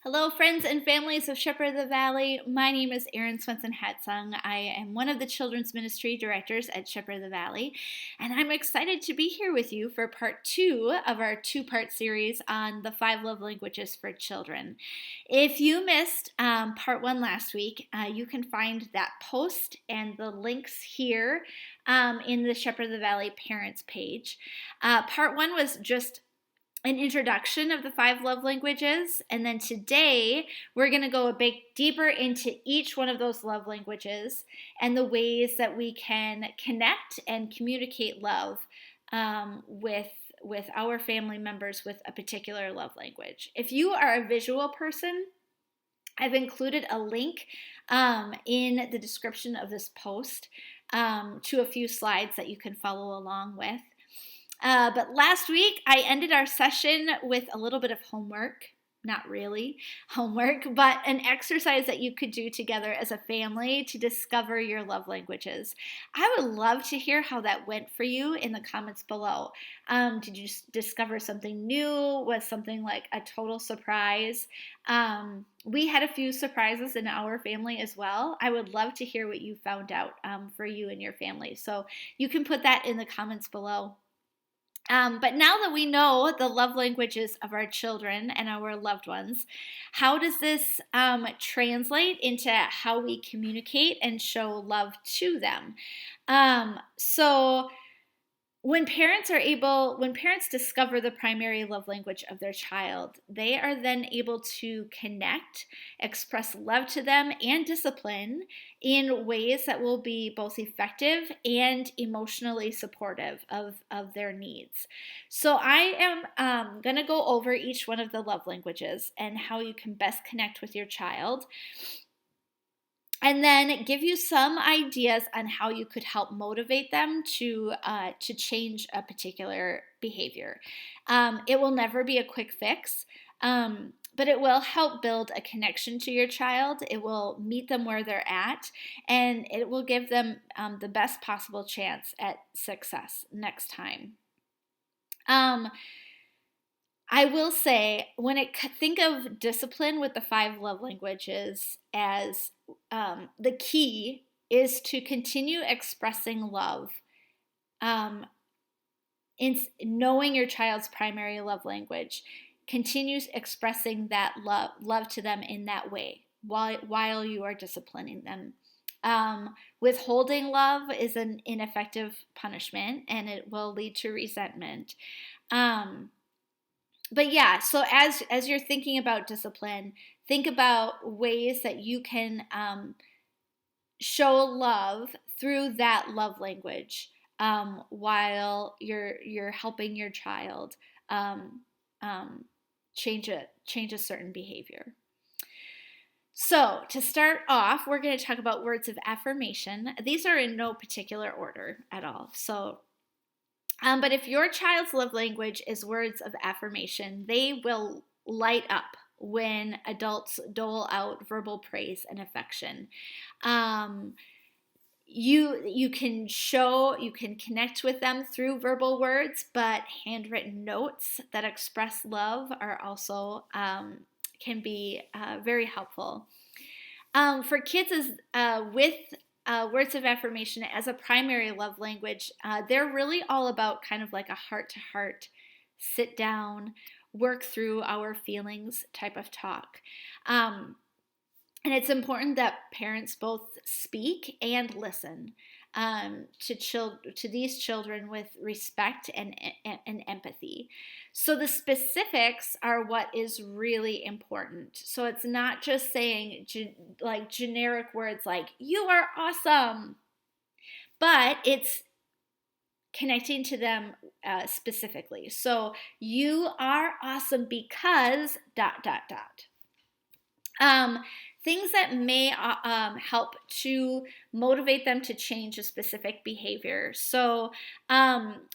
Hello, friends and families of Shepherd of the Valley. My name is Erin Swenson Hatsung. I am one of the children's ministry directors at Shepherd of the Valley, and I'm excited to be here with you for part 2 of our two-part series on the 5 love languages for children. If you missed part 1 last week, you can find that post and the links here in the Shepherd of the Valley parents page. Part 1 was just an introduction of the 5 love languages, and then today we're going to go a bit deeper into each one of those love languages and the ways that we can connect and communicate love with our family members with a particular love language. If you are a visual person, I've included a link in the description of this post to a few slides that you can follow along with. But last week, I ended our session with a little bit of homework. Not really homework, but an exercise that you could do together as a family to discover your love languages. I would love to hear how that went for you in the comments below. Did you discover something new? Was something like a total surprise? We had a few surprises in our family as well. I would love to hear what you found out for you and your family. So you can put that in the comments below. But now that we know the love languages of our children and our loved ones, how does this translate into how we communicate and show love to them? So when parents discover the primary love language of their child, they are then able to connect, express love to them, and discipline in ways that will be both effective and emotionally supportive of their needs. So I am going to go over each one of the love languages and how you can best connect with your child, and then give you some ideas on how you could help motivate them to change a particular behavior. It will never be a quick fix, but it will help build a connection to your child. It will meet them where they're at, and it will give them the best possible chance at success next time. I will say, think of discipline with the 5 love languages as the key is to continue expressing love in knowing your child's primary love language. Continues expressing that love to them in that way while you are disciplining them. Withholding love is an ineffective punishment, and it will lead to resentment. But yeah, so as you're thinking about discipline, think about ways that you can show love through that love language while you're helping your child change a certain behavior. So to start off, we're going to talk about words of affirmation. These are in no particular order at all. So but if your child's love language is words of affirmation, they will light up when adults dole out verbal praise and affection. You can connect with them through verbal words, but handwritten notes that express love are also can be very helpful. For kids with words of affirmation as a primary love language, they're really all about kind of like a heart-to-heart, sit down, work through our feelings type of talk. And it's important that parents both speak and listen to these children with respect and empathy. So the specifics are what is really important. So it's not just saying generic words like, you are awesome, but it's connecting to them specifically. So you are awesome because ... Things that may help to motivate them to change a specific behavior. So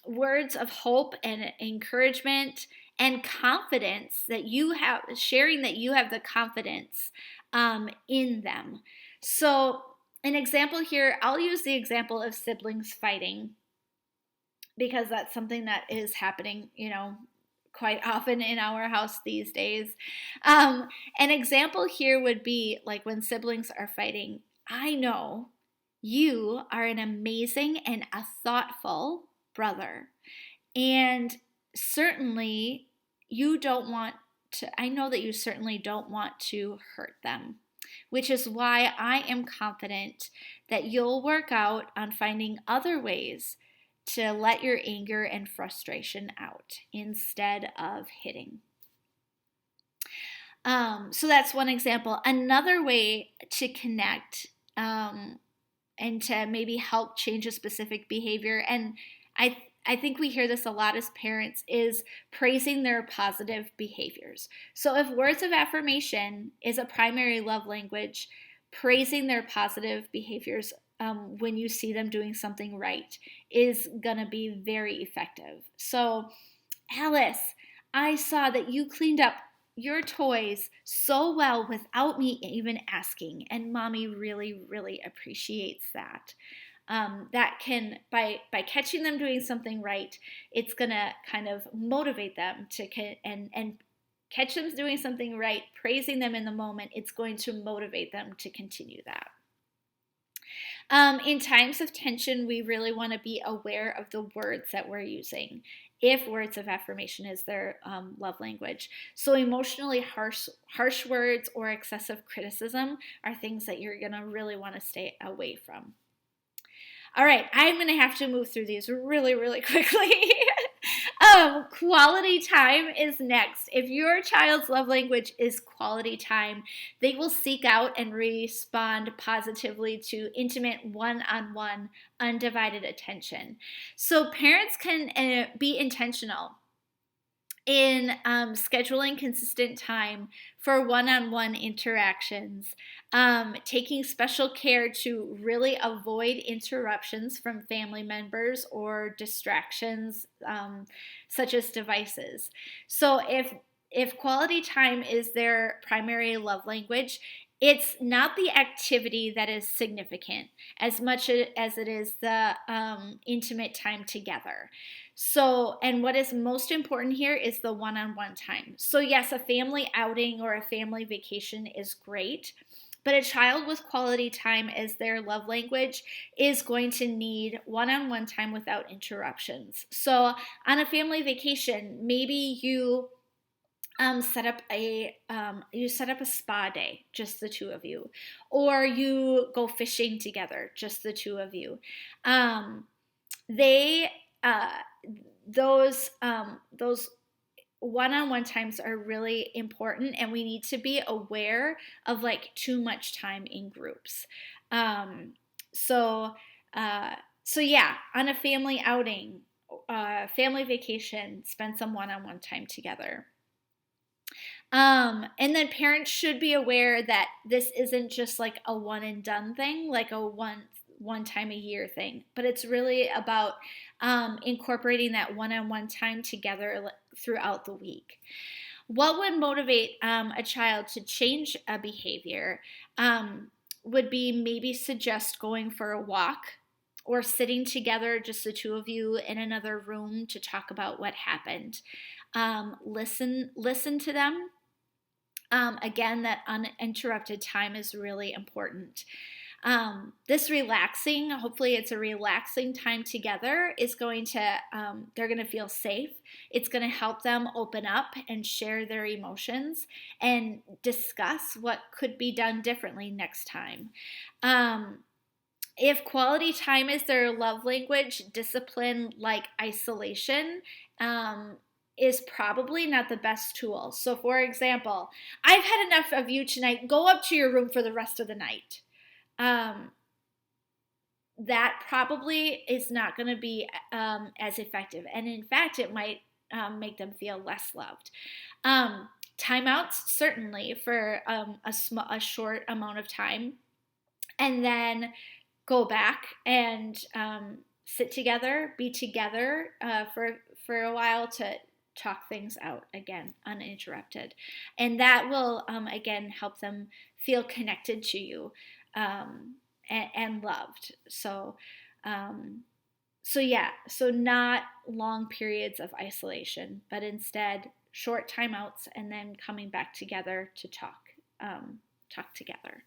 words of hope and encouragement and confidence that you have, sharing that you have the confidence in them. So an example here, I'll use the example of siblings fighting because that's something that is happening, quite often in our house these days. An example here would be like when siblings are fighting. I know you are an amazing and a thoughtful brother. And certainly you don't want to, I know that you certainly don't want to hurt them, which is why I am confident that you'll work out on finding other ways to let your anger and frustration out instead of hitting. So that's one example. Another way to connect and to maybe help change a specific behavior, and I think we hear this a lot as parents, is praising their positive behaviors. So if words of affirmation is a primary love language, praising their positive behaviors when you see them doing something right is going to be very effective. So, Alice, I saw that you cleaned up your toys so well without me even asking, and mommy really, really appreciates that. That can, by catching them doing something right, it's gonna kind of motivate them to and catch them doing something right, praising them in the moment. It's going to motivate them to continue that. In times of tension, we really want to be aware of the words that we're using, if words of affirmation is their love language. So emotionally harsh words or excessive criticism are things that you're going to really want to stay away from. All right, I'm going to have to move through these really, really quickly. Quality time is next. If your child's love language is quality time, they will seek out and respond positively to intimate one-on-one, undivided attention. So parents can be intentional in scheduling consistent time for one-on-one interactions, taking special care to really avoid interruptions from family members or distractions such as devices. So if quality time is their primary love language, it's not the activity that is significant as much as it is the intimate time together. So, and what is most important here is the one-on-one time. So yes, a family outing or a family vacation is great, but a child with quality time as their love language is going to need one-on-one time without interruptions. So on a family vacation, maybe you set up a spa day, just the two of you, or you go fishing together, just the two of you. Those one-on-one times are really important, and we need to be aware of like too much time in groups. So yeah, on a family outing, family vacation, spend some one-on-one time together. And then parents should be aware that this isn't just like a one and done thing, like a one time a year thing, but it's really about incorporating that one-on-one time together throughout the week. What would motivate a child to change a behavior would be maybe suggest going for a walk or sitting together, just the two of you in another room to talk about what happened. Listen to them. Again, that uninterrupted time is really important. This relaxing, hopefully it's a relaxing time together, is going to, they're going to feel safe. It's going to help them open up and share their emotions and discuss what could be done differently next time. If quality time is their love language, discipline like isolation is probably not the best tool. So for example, I've had enough of you tonight. Go up to your room for the rest of the night. That probably is not going to be as effective. And in fact, it might make them feel less loved. Timeouts, certainly, for a short amount of time. And then go back and sit together, be together for a while to talk things out again, uninterrupted. And that will, again, help them feel connected to you and loved. So so not long periods of isolation, but instead short timeouts and then coming back together to talk together.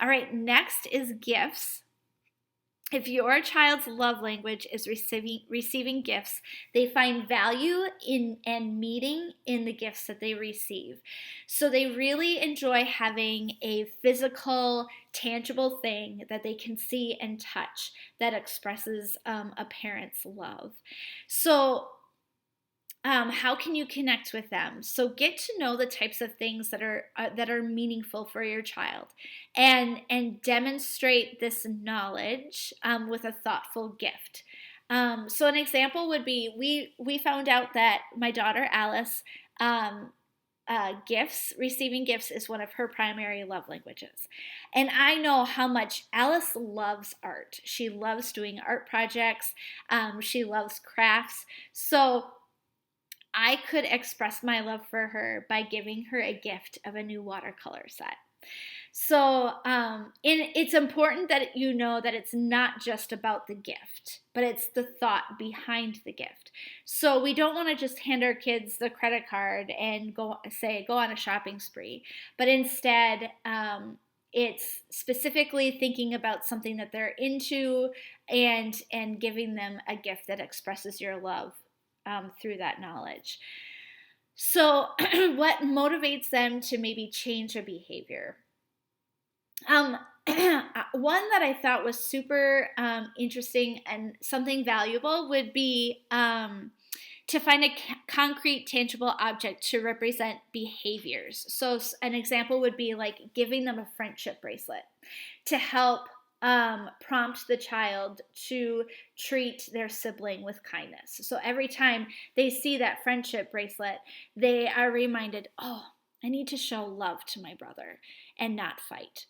All right, next is gifts. If your child's love language is receiving gifts, they find value in and meaning in the gifts that they receive. So they really enjoy having a physical, tangible thing that they can see and touch that expresses a parent's love. So how can you connect with them? So get to know the types of things that are meaningful for your child, and demonstrate this knowledge with a thoughtful gift. So an example would be we found out that my daughter Alice, receiving gifts is one of her primary love languages. And I know how much Alice loves art. She loves doing art projects. She loves crafts. So I could express my love for her by giving her a gift of a new watercolor set. So it's important that you know that it's not just about the gift, but it's the thought behind the gift. So we don't want to just hand our kids the credit card and go on a shopping spree, but instead it's specifically thinking about something that they're into and giving them a gift that expresses your love through that knowledge. So what motivates them to maybe change a behavior? One that I thought was super interesting and something valuable would be to find a concrete, tangible object to represent behaviors. So an example would be like giving them a friendship bracelet to help prompt the child to treat their sibling with kindness. So every time they see that friendship bracelet, they are reminded, oh, I need to show love to my brother and not fight.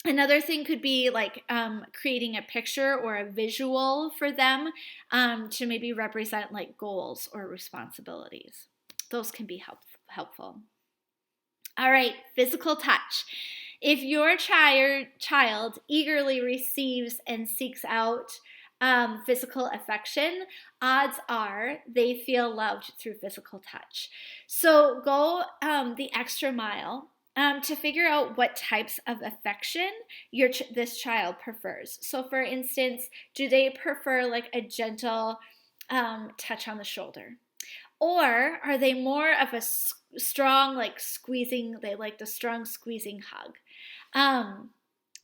Another thing could be like creating a picture or a visual for them to maybe represent like goals or responsibilities. Those can be helpful. All right, physical touch. If your child eagerly receives and seeks out physical affection, odds are they feel loved through physical touch. So go the extra mile to figure out what types of affection this child prefers. So for instance, do they prefer like a gentle touch on the shoulder? Or are they more of a strong, like squeezing, they like the strong squeezing hug?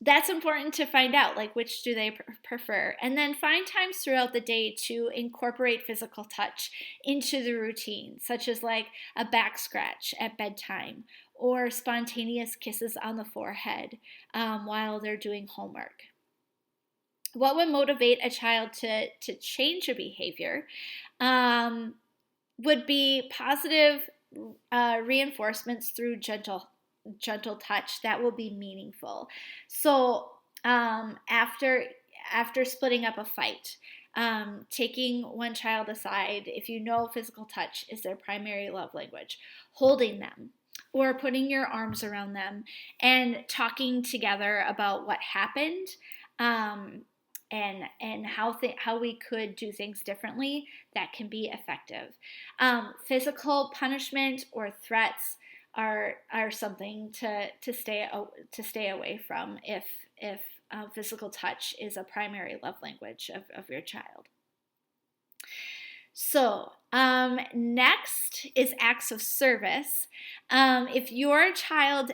That's important to find out, like which do they prefer. And then find times throughout the day to incorporate physical touch into the routine, such as like a back scratch at bedtime or spontaneous kisses on the forehead while they're doing homework. What would motivate a child to change a behavior would be positive reinforcements through gentle touch that will be meaningful. So after splitting up a fight, taking one child aside, if you know physical touch is their primary love language, holding them or putting your arms around them and talking together about what happened and how we could do things differently, that can be effective. Physical punishment or threats are something to stay away from if physical touch is a primary love language of your child. So next is acts of service. If your child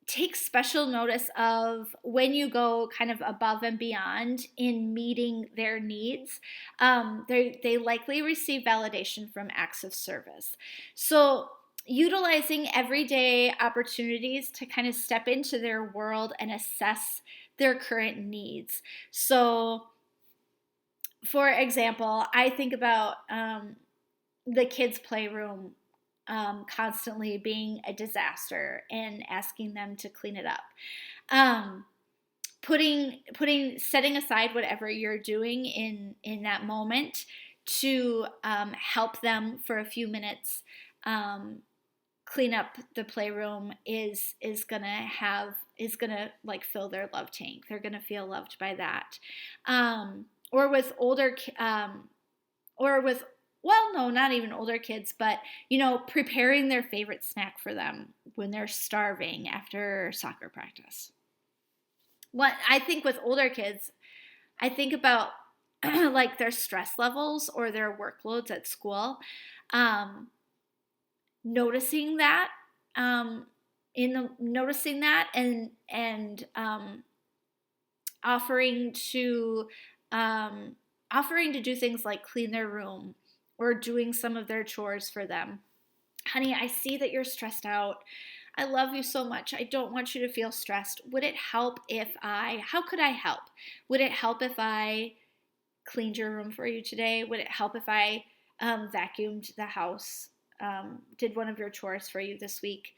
takes special notice of when you go kind of above and beyond in meeting their needs, they likely receive validation from acts of service. So utilizing everyday opportunities to kind of step into their world and assess their current needs. So for example, I think about the kids' playroom constantly being a disaster and asking them to clean it up. Setting aside whatever you're doing in that moment to help them for a few minutes clean up the playroom is gonna like fill their love tank. They're gonna feel loved by that. Or with older or with well, no, not even older kids, but preparing their favorite snack for them when they're starving after soccer practice. What I think with older kids, I think about like their stress levels or their workloads at school. Um, Noticing that, noticing that, and offering to offering to do things like clean their room or doing some of their chores for them. Honey, I see that you're stressed out. I love you so much. I don't want you to feel stressed. Would it help if how could I help? Would it help if I cleaned your room for you today? Would it help if I vacuumed the house? Did one of your chores for you this week?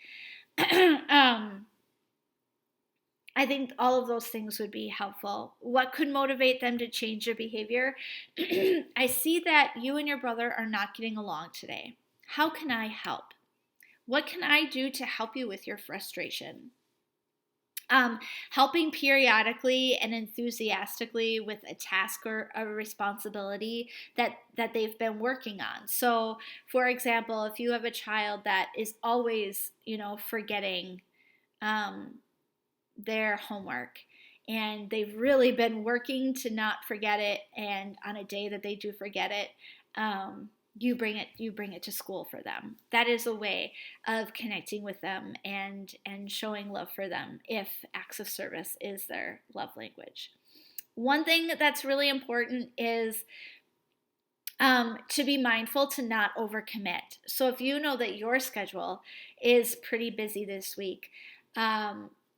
I think all of those things would be helpful. What could motivate them to change their behavior? I see that you and your brother are not getting along today. How can I help? What can I do to help you with your frustration? Helping periodically and enthusiastically with a task or a responsibility that they've been working on. So, for example, if you have a child that is always, forgetting their homework, and they've really been working to not forget it, and on a day that they do forget it, you bring it to school for them. That is a way of connecting with them and showing love for them if acts of service is their love language. One thing that's really important is to be mindful to not overcommit. So if you know that your schedule is pretty busy this week,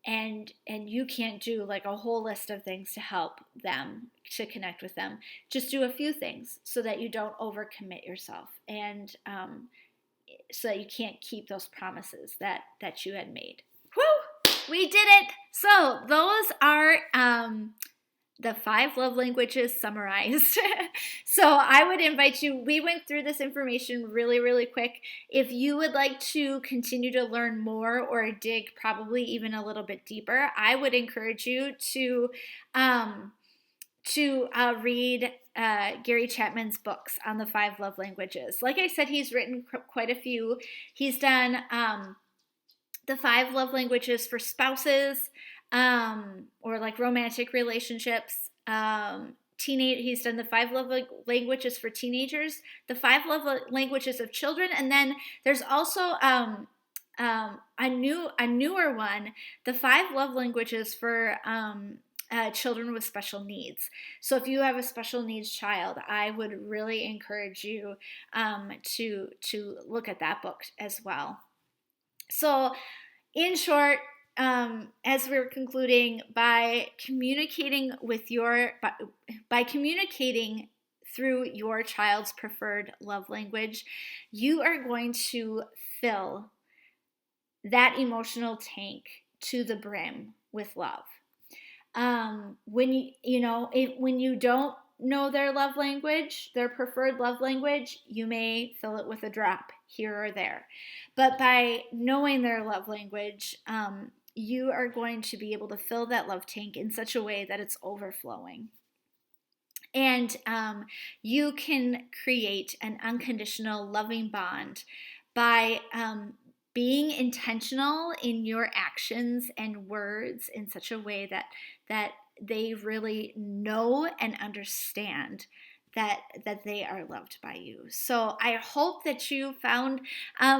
and you can't do like a whole list of things to help them, to connect with them, just do a few things so that you don't overcommit yourself, and so that you can't keep those promises that you had made. Woo! We did it! So those are the 5 love languages summarized. So I would invite you, we went through this information really, really quick. If you would like to continue to learn more or dig probably even a little bit deeper, I would encourage you to read Gary Chapman's books on the 5 love languages. Like I said, he's written quite a few. He's done the 5 love languages for spouses, or like romantic relationships. He's done the 5 love languages for teenagers, the 5 love languages of children, and then there's also a newer one, the 5 love languages for children with special needs. So if you have a special needs child, I would really encourage you to look at that book as well. So in short, as we're concluding, by communicating through your child's preferred love language, you are going to fill that emotional tank to the brim with love. When you don't know their love language, their preferred love language, you may fill it with a drop here or there. But by knowing their love language, you are going to be able to fill that love tank in such a way that it's overflowing. And you can create an unconditional loving bond by being intentional in your actions and words in such a way that they really know and understand that they are loved by you. So I hope that you found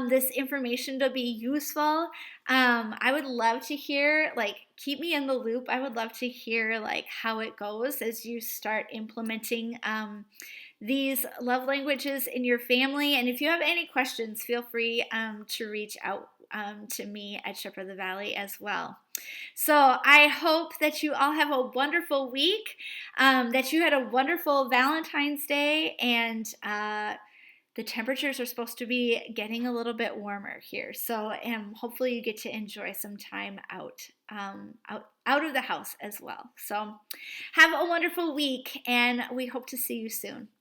this information to be useful. I would love to hear, keep me in the loop. I would love to hear how it goes as you start implementing these love languages in your family. And if you have any questions, feel free to reach out to me at Shepherd of the Valley as well. So I hope that you all have a wonderful week, that you had a wonderful Valentine's Day, and the temperatures are supposed to be getting a little bit warmer here. So hopefully you get to enjoy some time out of the house as well. So have a wonderful week, and we hope to see you soon.